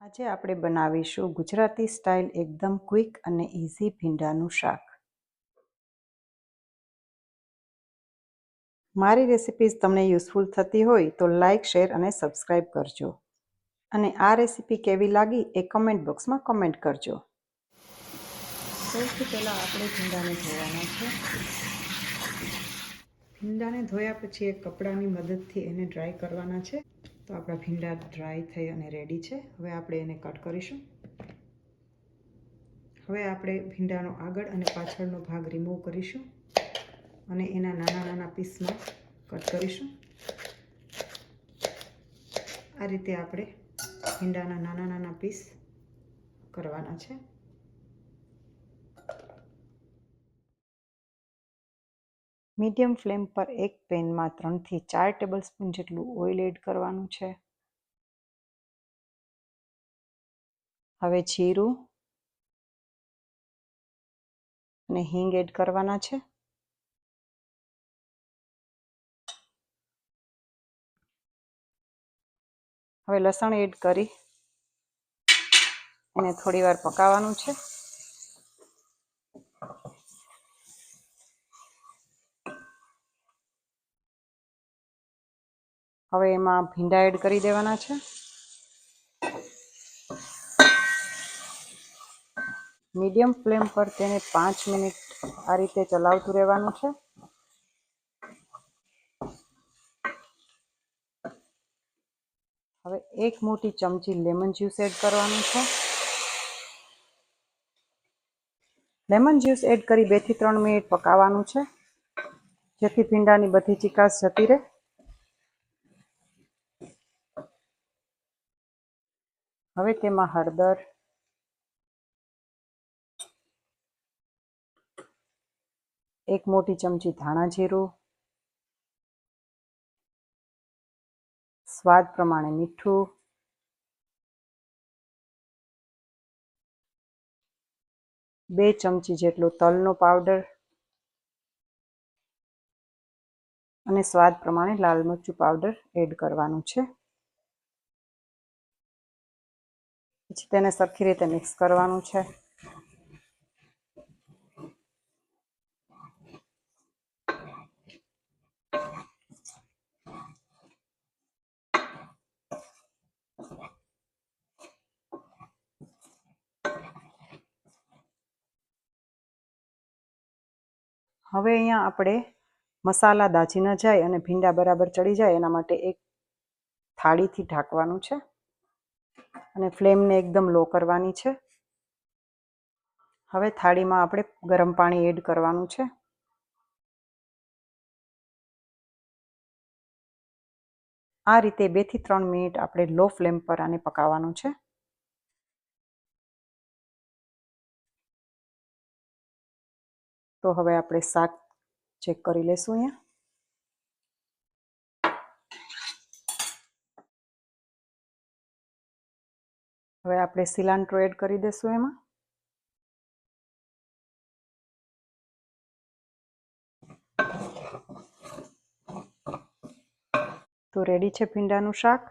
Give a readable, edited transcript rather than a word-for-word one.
આજે આપણે બનાવીશું ગુજરાતી સ્ટાઇલ એકદમ ક્વિક અને ઇઝી ભીંડાનું શાક. મારી રેસિપીઝ તમને યુઝફુલ થતી હોય તો લાઇક, શેર અને સબસ્ક્રાઈબ કરજો. અને આ રેસિપી કેવી લાગી એ કમેન્ટ બોક્સમાં કમેન્ટ કરજો. સૌથી પહેલાં આપણે ભીંડાને ધોવાના છે. ભીંડાને ધોયા પછી એક કપડાની મદદથી એને ડ્રાય કરવાના છે. તો આપણા ભીંડા ડ્રાય થઈ અને રેડી છે. હવે આપણે એને કટ કરીશું. હવે આપણે ભીંડાનો આગળ અને પાછળનો ભાગ રિમૂવ કરીશું અને એના નાના નાના પીસમાં કટ કરીશું. આ રીતે આપણે ભીંડાના નાના નાના પીસ કરવાના છે. મીડિયમ ફ્લેમ પર એક પેનમાં 3 થી 4 ટેબલસ્પૂન જેટલું ઓઇલ એડ કરવાનું છે. હવે જીરું અને હિંગ એડ કરવાના છે. હવે લસણ એડ કરી એને થોડી વાર પકાવવાનું છે. હવે એમાં ભીંડા એડ કરી દેવાના છે. મીડિયમ ફ્લેમ પર તેને 5 મિનિટ આ રીતે ચલાવતું રહેવાનું છે. હવે 1 મોટી ચમચી લેમન જ્યુસ એડ કરવાનું છે. લેમન જ્યુસ એડ કરી 2 થી 3 મિનિટ પકાવવાનું છે, જેથી ભીંડાની બધી ચીકાશ જતી રહે. હવે તેમાં હળદર, એક મોટી ચમચી ધાણા જીરું, સ્વાદ પ્રમાણે મીઠું, બે ચમચી જેટલો તલનો પાવડર અને સ્વાદ પ્રમાણે લાલ મરચું પાવડર એડ કરવાનું છે. પછી તેને સરખી રીતે મિક્સ કરવાનું છે. હવે અહીંયા આપણે મસાલા દાજી ન જાય અને ભીંડા બરાબર ચડી જાય એના માટે એક થાળીથી ઢાંકવાનું છે અને ફ્લેમને એકદમ લો કરવાની છે. હવે થાળીમાં આપણે ગરમ પાણી એડ કરવાનું છે. આ રીતે 2 થી 3 મિનિટ આપણે લો ફ્લેમ પર આને પકાવવાનું છે. તો હવે આપણે શાક ચેક કરી લેશું. અહીંયા હવે આપણે સિલાન્ટ્રો એડ કરી દઈશું એમાં. તો રેડી છે ભીંડાનું શાક.